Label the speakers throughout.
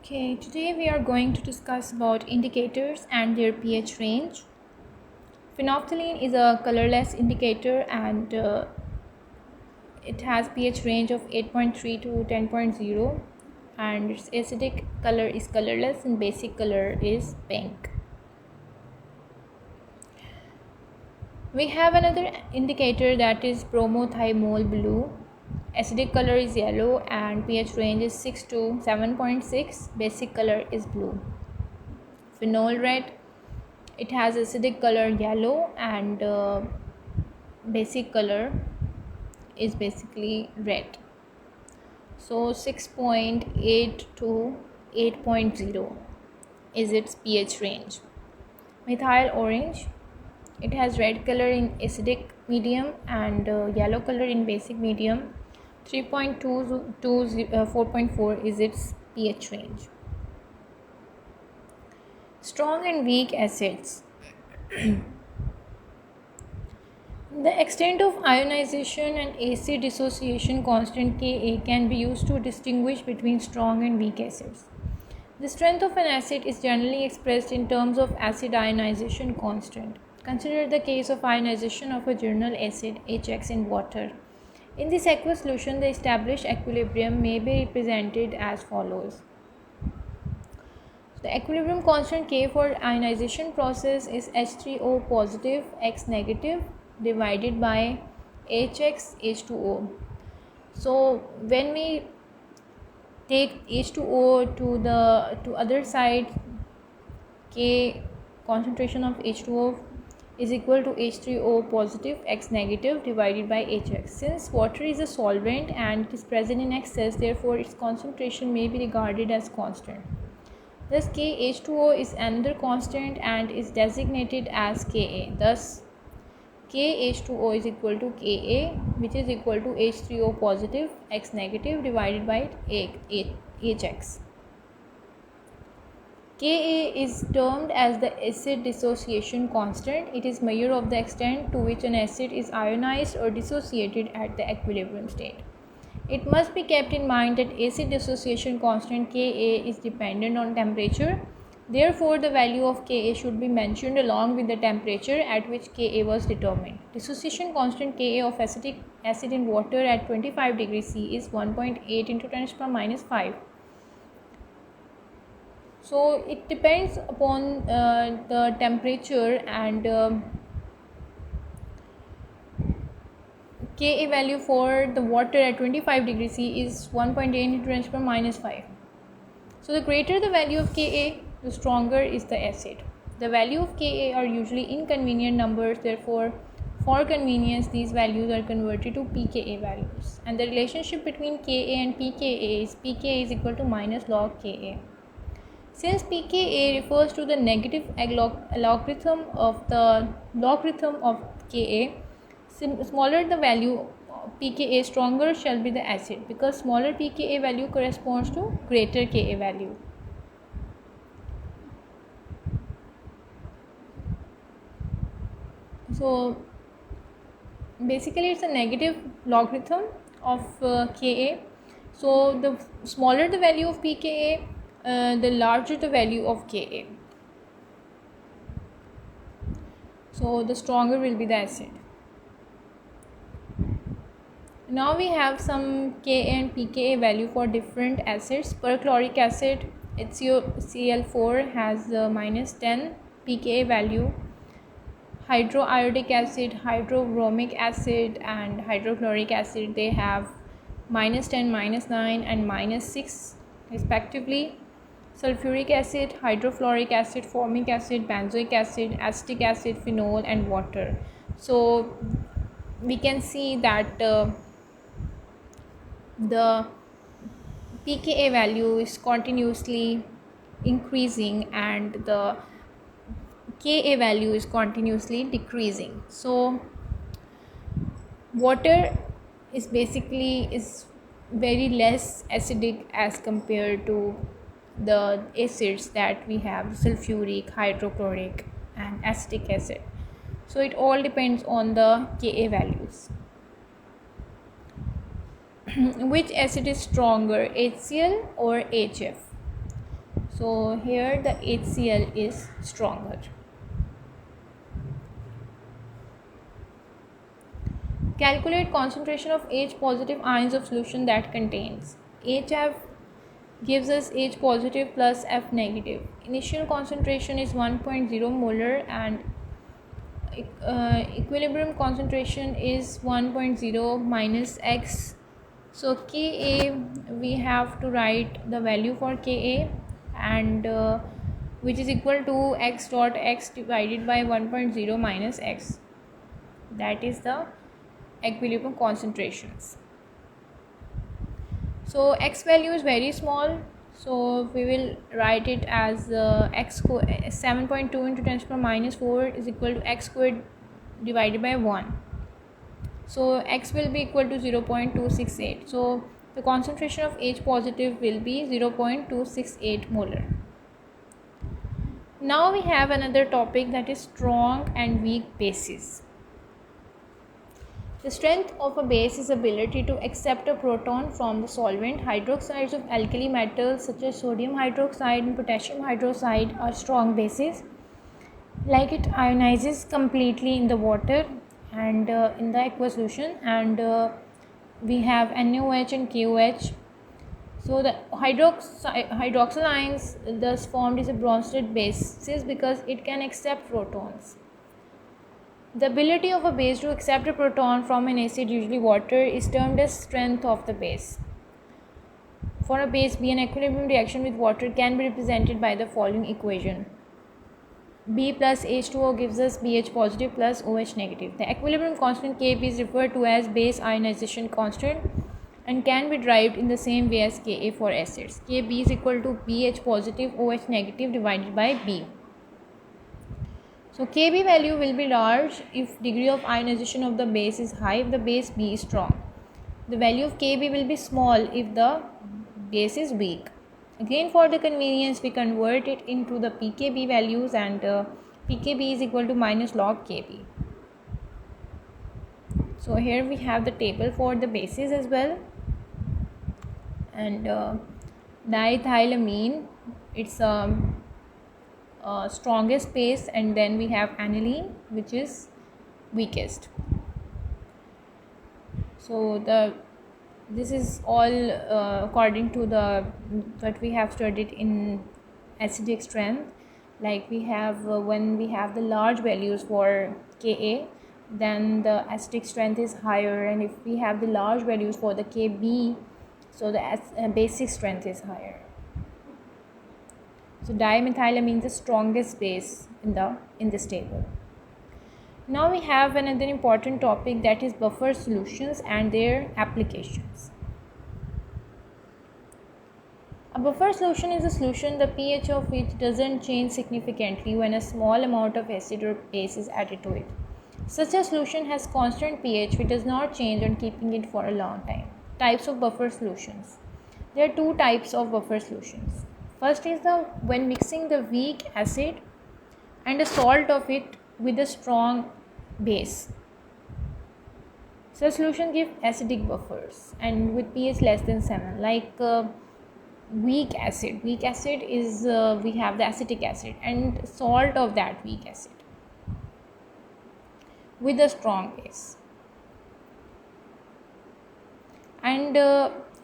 Speaker 1: Okay, today we are going to discuss about indicators and their pH range. Phenolphthalein is a colorless indicator and it has pH range of 8.3 to 10.0 and its acidic color is colorless and basic color is pink. We have another indicator that is bromothymol blue. Acidic color is yellow and pH range is 6 to 7.6. Basic color is blue. Phenol red, it has acidic color yellow and basic color is basically red. So 6.8 to 8.0 is its pH range. Methyl orange, it has red color in acidic medium and yellow color in basic medium. 3.2 to 4.4 is its pH range. Strong and weak acids. The extent of ionization and acid dissociation constant Ka can be used to distinguish between strong and weak acids. The strength of an acid is generally expressed in terms of acid ionization constant. Consider the case of ionization of a journal acid HX in water. In this aqueous solution, the established equilibrium may be represented as follows. The equilibrium constant K for ionization process is H3O positive X negative divided by HX H2O. So when we take H2O to other side, K concentration of H2O is equal to H3O positive X negative divided by HX. Since water is a solvent and it is present in excess, therefore its concentration may be regarded as constant. Thus KH2O is another constant and is designated as Ka. Thus KH2O is equal to Ka, which is equal to H3O positive X negative divided by HX. Ka is termed as the acid dissociation constant. It is measure of the extent to which an acid is ionized or dissociated at the equilibrium state. It must be kept in mind that acid dissociation constant Ka is dependent on temperature. Therefore, the value of Ka should be mentioned along with the temperature at which Ka was determined. Dissociation constant Ka of acetic acid in water at 25 degrees C is 1.8 into 10 to the power minus 5. So, it depends upon the temperature and Ka value for the water at 25 degrees C is 1.8 into 10 to the power minus 5. So the greater the value of Ka, the stronger is the acid. The value of Ka are usually inconvenient numbers, therefore for convenience these values are converted to pKa values. And the relationship between Ka and pKa is pKa is equal to minus log Ka. Since pKa refers to the negative logarithm of Ka, smaller the value pKa, stronger shall be the acid, because smaller pKa value corresponds to greater Ka value. So basically it's a negative logarithm of Ka. So the smaller the value of pKa, the larger the value of Ka. So the stronger will be the acid. Now we have some Ka and pKa value for different acids. Perchloric acid HCl4 has minus 10 pKa value. Hydroiodic acid, hydrobromic acid and hydrochloric acid, they have minus 10, minus 9 and minus 6 respectively. Sulfuric acid, hydrofluoric acid, formic acid, benzoic acid, acetic acid, phenol and water. So we can see that the pKa value is continuously increasing and the Ka value is continuously decreasing. So water is very less acidic as compared to the acids that we have, sulfuric, hydrochloric and acetic acid. So it all depends on the Ka values. Which acid is stronger, HCl or HF? So here the HCl is stronger. Calculate concentration of H positive ions of solution that contains. HF gives us H positive plus F negative. Initial concentration is 1.0 molar and equilibrium concentration is 1.0 minus X. So Ka, we have to write the value for Ka, and which is equal to X dot X divided by 1.0 minus X. That is the equilibrium concentrations. So X value is very small, so we will write it as X 7.2 into 10 to the power minus 4 is equal to X squared divided by 1. So X will be equal to 0.268. So the concentration of H positive will be 0.268 molar. Now we have another topic, that is strong and weak bases. The strength of a base is ability to accept a proton from the solvent. Hydroxides of alkali metals such as sodium hydroxide and potassium hydroxide are strong bases. Like it ionizes completely in the water and in the aqueous solution, and we have NaOH and KOH. So the hydroxyl ions thus formed is a Bronsted basis because it can accept protons. The ability of a base to accept a proton from an acid, usually water, is termed as strength of the base. For a base B, an equilibrium reaction with water can be represented by the following equation. B plus H2O gives us BH positive plus OH negative. The equilibrium constant Kb is referred to as base ionization constant and can be derived in the same way as Ka for acids. Kb is equal to BH positive OH negative divided by B. So Kb value will be large if degree of ionization of the base is high, if the base B is strong. The value of Kb will be small if the base is weak. Again, for the convenience, we convert it into the pKb values, and pKb is equal to minus log Kb. So here we have the table for the bases as well. And diethylamine, it's strongest base, and then we have aniline, which is weakest. So this is all according to what we have studied in acidic strength. Like we have when we have the large values for Ka, then the acidic strength is higher, and if we have the large values for the Kb, so the basic strength is higher. So dimethylamine is the strongest base in this table. Now we have another important topic, that is buffer solutions and their applications. A buffer solution is a solution the pH of which doesn't change significantly when a small amount of acid or base is added to it. Such a solution has constant pH which does not change on keeping it for a long time. Types of buffer solutions. There are two types of buffer solutions. First is when mixing the weak acid and a salt of it with a strong base. Such solutions give acidic buffers and with pH less than 7. Like weak acid. Weak acid is we have the acetic acid and salt of that weak acid with a strong base. And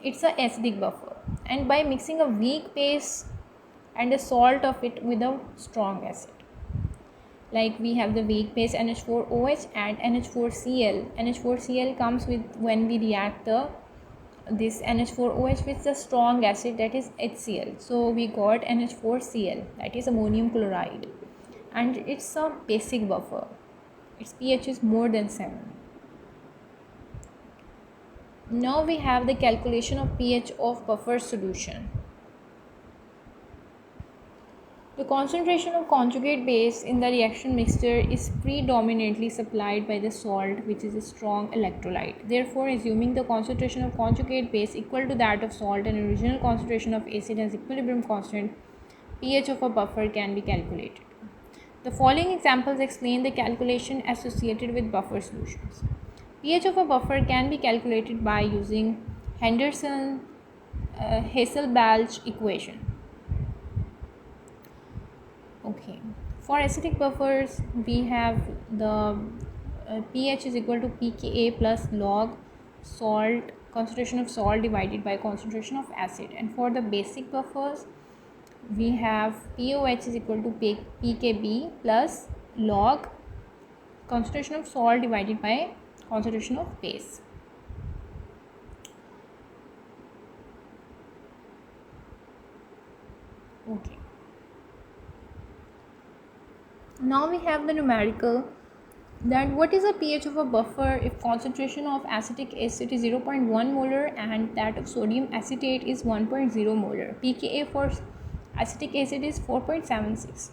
Speaker 1: it's an acidic buffer. And by mixing a weak base and a salt of it with a strong acid, like we have the weak base NH4OH and NH4Cl. NH4Cl comes with when we react this NH4OH with the strong acid, that is HCl. So we got NH4Cl, that is ammonium chloride, and it's a basic buffer. Its pH is more than 7. Now we have the calculation of pH of buffer solution. The concentration of conjugate base in the reaction mixture is predominantly supplied by the salt, which is a strong electrolyte. Therefore, assuming the concentration of conjugate base equal to that of salt and original concentration of acid as equilibrium constant, pH of a buffer can be calculated. The following examples explain the calculation associated with buffer solutions. pH of a buffer can be calculated by using Henderson-Hasselbalch equation. Okay, for acidic buffers we have the pH is equal to pKa plus log salt, concentration of salt divided by concentration of acid. And for the basic buffers we have POH is equal to pKb plus log concentration of salt divided by concentration of base. Okay, now we have the numerical, that what is the pH of a buffer if concentration of acetic acid is 0.1 molar and that of sodium acetate is 1.0 molar. pKa for acetic acid is 4.76.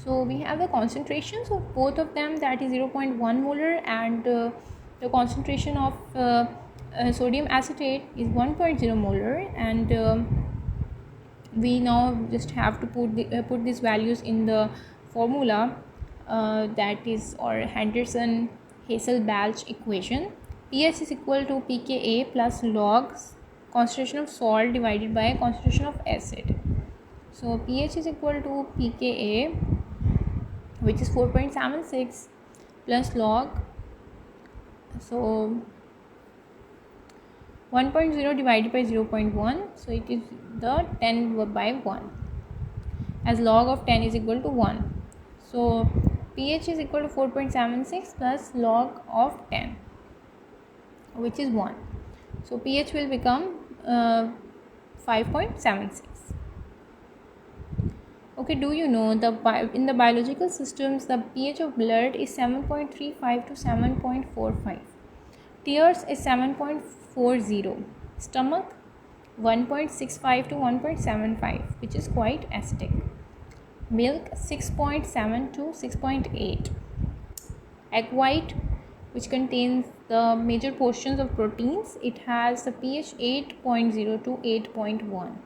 Speaker 1: So we have the concentrations of both of them, that is 0.1 molar, and the concentration of sodium acetate is 1.0 molar, and we now just have to put these values in the formula, that is or Henderson-Hasselbalch equation. pH is equal to pKa plus log concentration of salt divided by concentration of acid. So pH is equal to pKa, which is 4.76, plus log, so 1.0 divided by 0.1, so it is the 10 by 1, as log of 10 is equal to 1. So pH is equal to 4.76 plus log of 10, which is 1. So pH will become 5.76. Okay, do you know in the biological systems the pH of blood is 7.35 to 7.45, tears is 7.40, stomach 1.65 to 1.75, which is quite acidic, milk 6.7 to 6.8, egg white, which contains the major portions of proteins, it has the pH 8.0 to 8.1.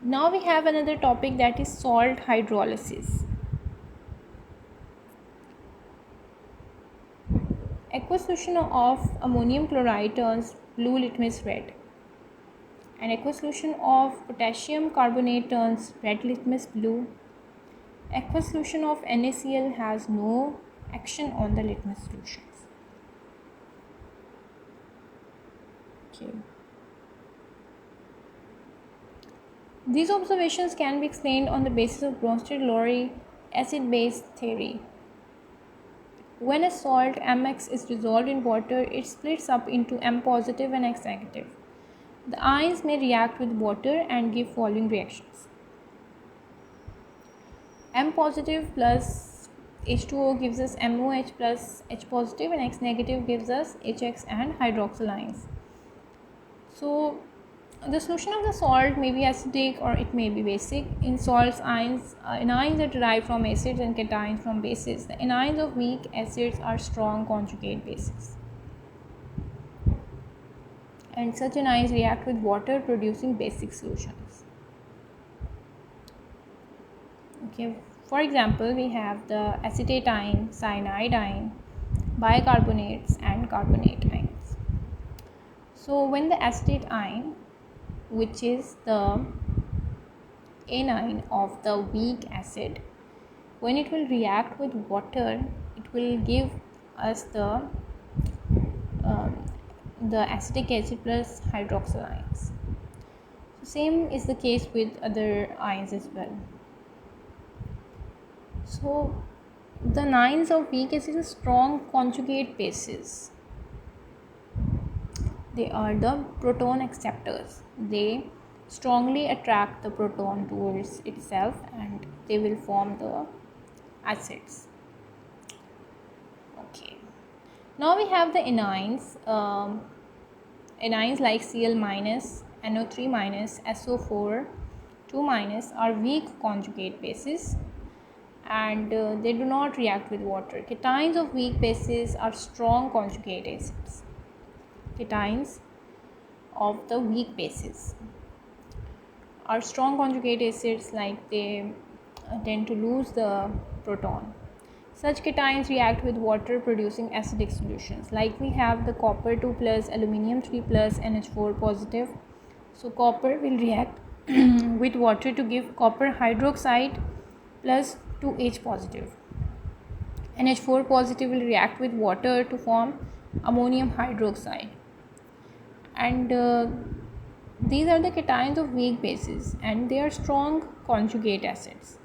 Speaker 1: Now we have another topic, that is salt hydrolysis. Aqueous solution of ammonium chloride turns blue litmus red, and aqueous solution of potassium carbonate turns red litmus blue. Aqueous solution of NaCl has no action on the litmus solutions. Okay. These observations can be explained on the basis of Bronsted-Lowry acid-base theory. When a salt MX is dissolved in water, it splits up into M positive and X negative. The ions may react with water and give following reactions. M positive plus H2O gives us MOH plus H positive, and X negative gives us HX and hydroxyl ions. So the solution of the salt may be acidic or it may be basic. In salts, anions are derived from acids and cations from bases. The anions of weak acids are strong conjugate bases, and such anions react with water, producing basic solutions. Okay, for example, we have the acetate ion, cyanide ion, bicarbonates and carbonate ions. So when the acetate ion, which is the anion of the weak acid, when it will react with water, it will give us the acetic acid plus hydroxyl ions. So same is the case with other ions as well. So the anions of weak acid are strong conjugate bases. They are the proton acceptors. They strongly attract the proton towards itself and they will form the acids. Okay. Now we have the anions. Anions like Cl minus, NO3 minus, SO4, 2 minus are weak conjugate bases, and they do not react with water. Cations of weak bases are strong conjugate acids. Cations of the weak bases are strong conjugate acids, like they tend to lose the proton. Such cations react with water, producing acidic solutions. Like we have the copper 2 plus, aluminium 3 plus, NH4 positive. So copper will react with water to give copper hydroxide plus 2H positive. NH4 positive will react with water to form ammonium hydroxide. And these are the cations of weak bases, and they are strong conjugate acids.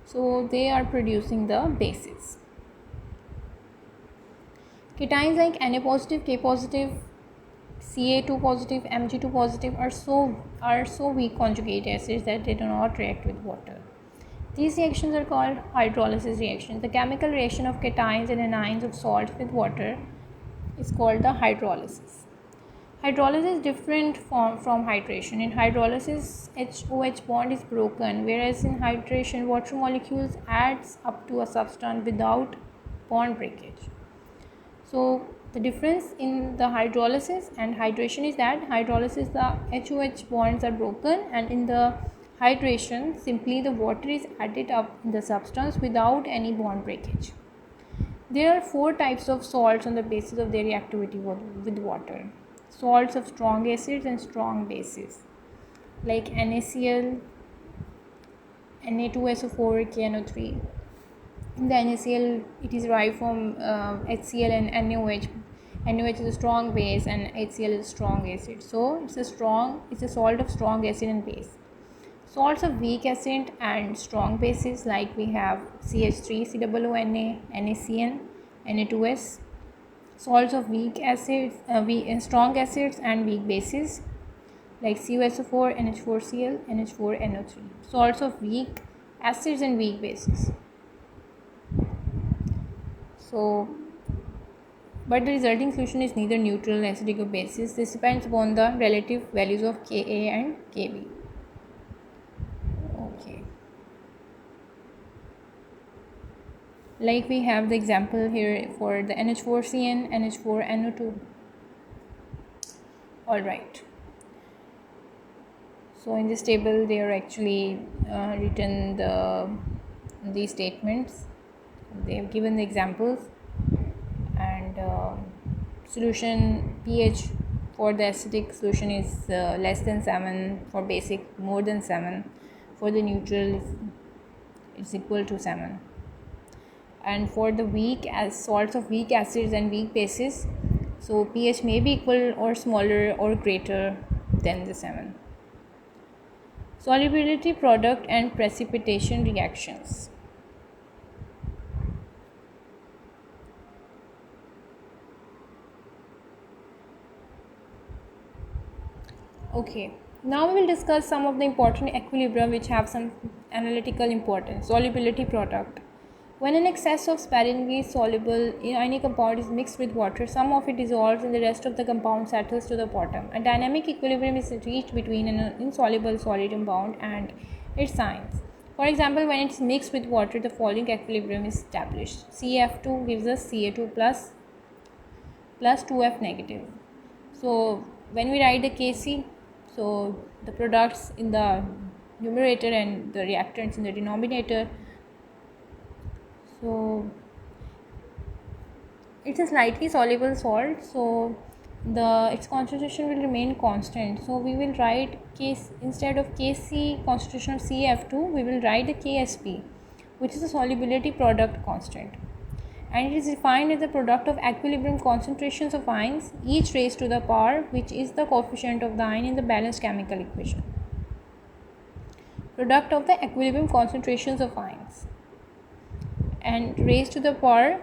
Speaker 1: So they are producing the bases. Cations like Na positive, K positive, Ca2 positive, Mg2 positive are so weak conjugate acids that they do not react with water. These reactions are called hydrolysis reactions. The chemical reaction of cations and anions of salts with water is called the hydrolysis. Hydrolysis is different from hydration. In hydrolysis, HOH bond is broken, whereas in hydration, water molecules adds up to a substance without bond breakage. So the difference in the hydrolysis and hydration is that hydrolysis the HOH bonds are broken, and in the hydration simply the water is added up in the substance without any bond breakage. There are 4 types of salts on the basis of their reactivity with water. Salts of strong acids and strong bases like NaCl, Na2SO4, KNO3. In the NaCl, it is derived from HCl and NaOH. NaOH is a strong base and HCl is a strong acid. So it's a salt of strong acid and base. Salts of weak acid and strong bases like we have CH3, COONA, NaCN, Na2S. Salts of weak acids, strong acids and weak bases like CuSO4, NH4Cl, NH4NO3. Salts of weak acids and weak bases. But the resulting solution is neither neutral, acidic or basis. This depends upon the relative values of Ka and Kb. Okay. Like we have the example here for the NH4CN, NH4NO2. Alright. So in this table they are actually written these statements. They have given the examples, and solution pH for the acidic solution is less than 7, for basic more than 7, for the neutral it's equal to 7, and for the weak salts of weak acids and weak bases, so pH may be equal or smaller or greater than the 7. Solubility, product and precipitation reactions. Okay, now we will discuss some of the important equilibria which have some analytical importance. Solubility, product. When an excess of sparingly soluble ionic compound is mixed with water, some of it dissolves and the rest of the compound settles to the bottom. A dynamic equilibrium is reached between an insoluble solid compound and its ions. For example, when it is mixed with water, the following equilibrium is established. CF2 gives us Ca2 plus 2F negative. So when we write the Kc, so the products in the numerator and the reactants in the denominator, so it's a slightly soluble salt, so its concentration will remain constant. So we will write instead of Kc concentration of CF2, we will write the Ksp, which is a solubility product constant, and it is defined as the product of equilibrium concentrations of ions, each raised to the power which is the coefficient of the ion in the balanced chemical equation. Product of the equilibrium concentrations of ions and raised to the power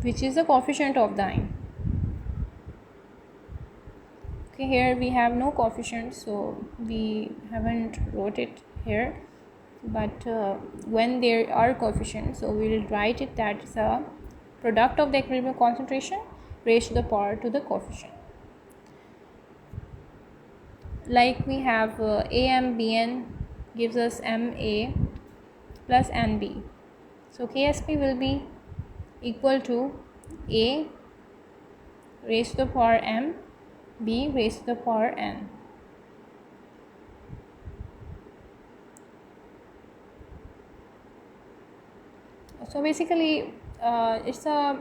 Speaker 1: which is the coefficient of the ion. Okay, here we have no coefficient, so we haven't wrote it here, but when there are coefficients, so we will write it that is a product of the equilibrium concentration raised to the power to the coefficient. Like we have AMBN gives us MA plus NB. So Ksp will be equal to A raised to the power M, B raised to the power N. So basically it's a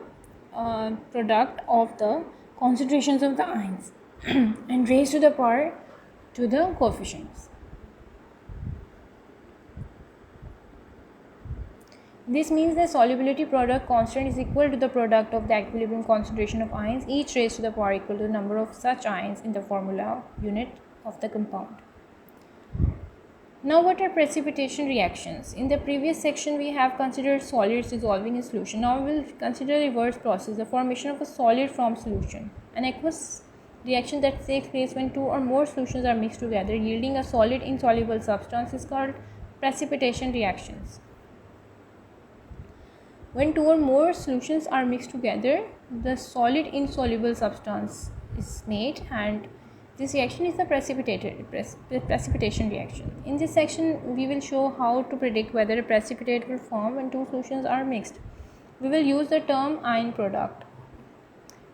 Speaker 1: product of the concentrations of the ions and raised to the power to the coefficients. This means the solubility product constant is equal to the product of the equilibrium concentration of ions, each raised to the power equal to the number of such ions in the formula unit of the compound. Now, what are precipitation reactions? In the previous section, we have considered solids dissolving in solution. Now, we will consider the reverse process, the formation of a solid from solution. An aqueous reaction that takes place when two or more solutions are mixed together, yielding a solid insoluble substance, is called precipitation reactions. When two or more solutions are mixed together, the solid insoluble substance is made, and this reaction is the precipitation reaction. In this section, we will show how to predict whether a precipitate will form when two solutions are mixed. We will use the term ion product.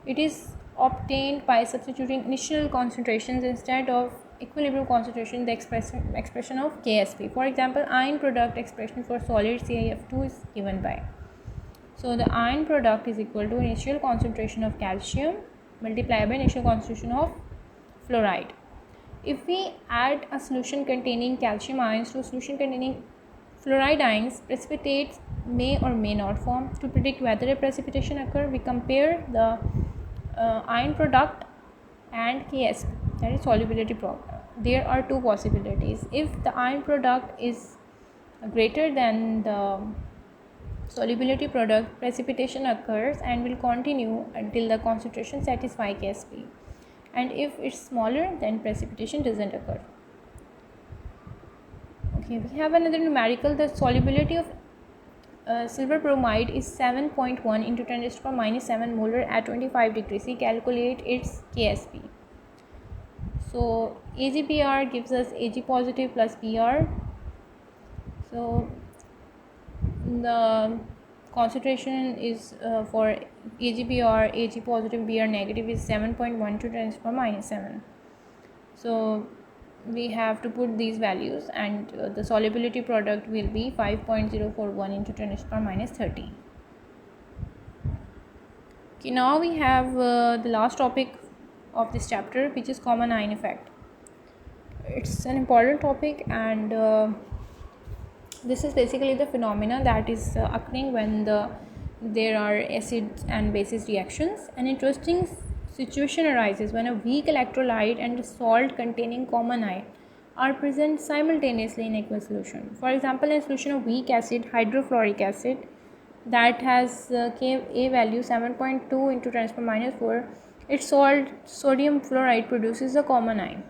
Speaker 1: It is obtained by substituting initial concentrations instead of equilibrium concentration in the expression of Ksp. For example, ion product expression for solid CaF2 is given by. So the ion product is equal to initial concentration of calcium multiplied by initial concentration of fluoride. If we add a solution containing calcium ions to a solution containing fluoride ions, precipitates may or may not form. To predict whether a precipitation occurs, we compare the ion product and Ksp, that is solubility product. There are two possibilities. If the ion product is greater than the solubility product, precipitation occurs and will continue until the concentration satisfies Ksp. And if it's smaller, then precipitation doesn't occur. Okay, we have another numerical. The solubility of silver bromide is 7.1 into 10 raised to the power minus 7 molar at 25 degrees C. Calculate its Ksp. So AgBr gives us Ag positive plus Br. So the concentration is for AgBr, Ag positive, Br negative is 7.1 to 10 raised to the power minus 7. So we have to put these values, and the solubility product will be 5.041 into 10 raised to the power minus 30. Okay, now we have the last topic of this chapter, which is common ion effect. It's an important topic, and this is basically the phenomena that is occurring when there are acid and basis reactions. An interesting situation arises when a weak electrolyte and a salt containing common ion are present simultaneously in aqueous solution. For example, in a solution of weak acid, hydrofluoric acid, that has Ka value 7.2 into 10 to the power minus 4, its salt sodium fluoride produces a common ion.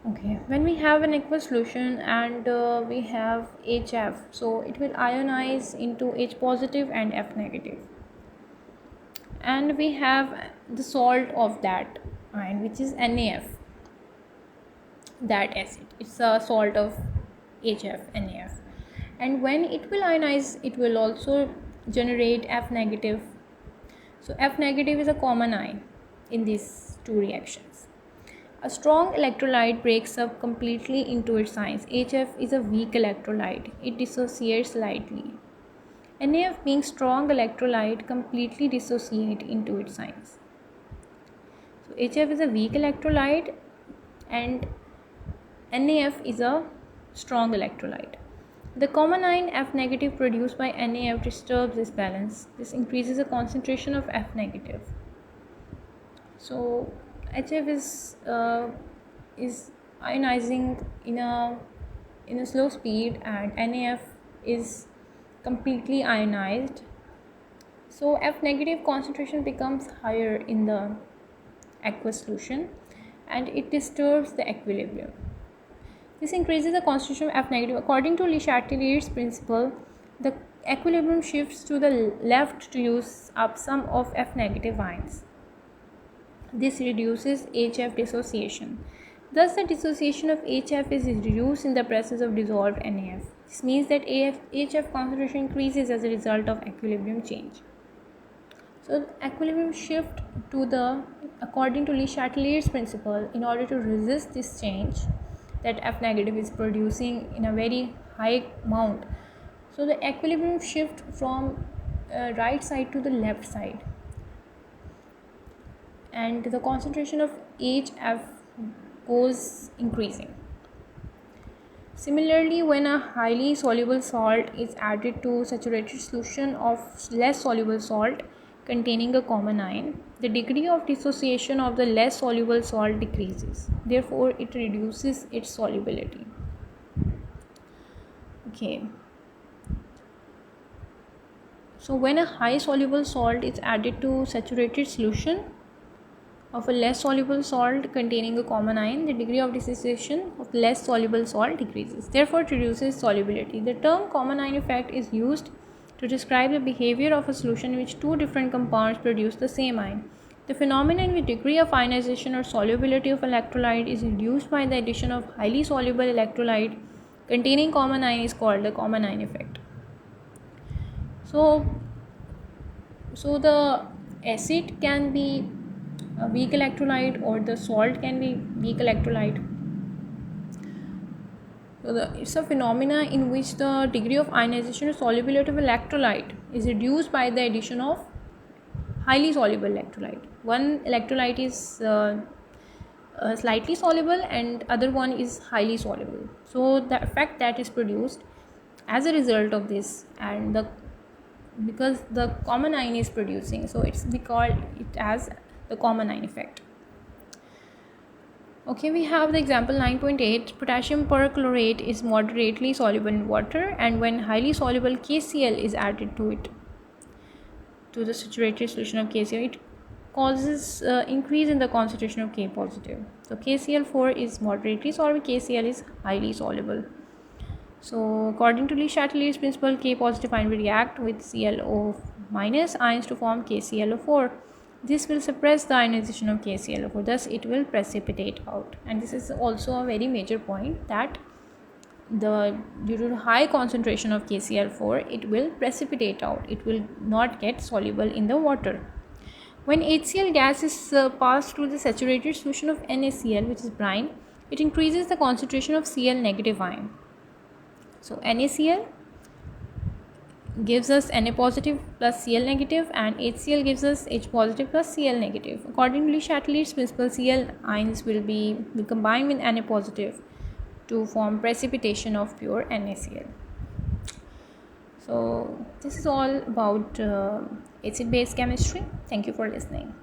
Speaker 1: Okay, when we have an aqueous solution and we have HF, so it will ionize into H positive and F negative, and we have the salt of that ion, which is NaF, that acid. It's a salt of HF, NaF, and when it will ionize, it will also generate F negative. So F negative is a common ion in these two reactions. A strong electrolyte breaks up completely into its ions. HF is a weak electrolyte. It dissociates lightly. NaF, being strong electrolyte, completely dissociate into its ions. So HF is a weak electrolyte and NaF is a strong electrolyte. The common ion F negative produced by NaF disturbs this balance. This increases the concentration of F negative. So HF is ionizing in a slow speed, and NaF is completely ionized. So F negative concentration becomes higher in the aqueous solution, and it disturbs the equilibrium. This increases the concentration of F negative. According to Le Chatelier's principle, the equilibrium shifts to the left to use up some of F negative ions. This reduces HF dissociation. Thus, the dissociation of HF is reduced in the presence of dissolved NaF. This means that HF concentration increases as a result of equilibrium change. So, equilibrium shift to the, according to Le Chatelier's principle, in order to resist this change that F negative is producing in a very high amount. So, the equilibrium shift from right side to the left side. and the concentration of HF goes increasing. Similarly, when a highly soluble salt is added to saturated solution of less soluble salt containing a common ion, the degree of dissociation of the less soluble salt decreases. Therefore, it reduces its solubility. Okay. So when a high soluble salt is added to saturated solution of a less soluble salt containing a common ion, the degree of dissociation of less soluble salt decreases. Therefore, it reduces solubility. The term common ion effect is used to describe the behavior of a solution in which two different compounds produce the same ion. The phenomenon in which degree of ionization or solubility of electrolyte is reduced by the addition of highly soluble electrolyte containing common ion is called the common ion effect. So the acid can be a weak electrolyte or the salt can be weak electrolyte. So it's a phenomena in which the degree of ionization or solubility of electrolyte is reduced by the addition of highly soluble electrolyte. One electrolyte is slightly soluble and other one is highly soluble. So the effect that is produced as a result of this, and because the common ion is producing, so we call it as the common ion effect. Okay, we have the example 9.8. Potassium perchlorate is moderately soluble in water, and when highly soluble KCl is added to it, to the saturated solution of KCl, it causes increase in the concentration of K positive. So KCl4 is moderately soluble, KCl is highly soluble. So according to Le Chatelier's principle, K positive ion will react with ClO minus ions to form KClO4. This will suppress the ionization of KClO4, thus it will precipitate out. And this is also a very major point, that due to the high concentration of KCl4, it will precipitate out. It will not get soluble in the water. When HCl gas is passed through the saturated solution of NaCl, which is brine, it increases the concentration of Cl negative ion. So NaCl gives us Na positive plus Cl negative, and HCl gives us H positive plus Cl negative. According to Le Chatelier's principle, Cl ions will combine with Na positive to form precipitation of pure NaCl. So this is all about acid-base chemistry. Thank you for listening.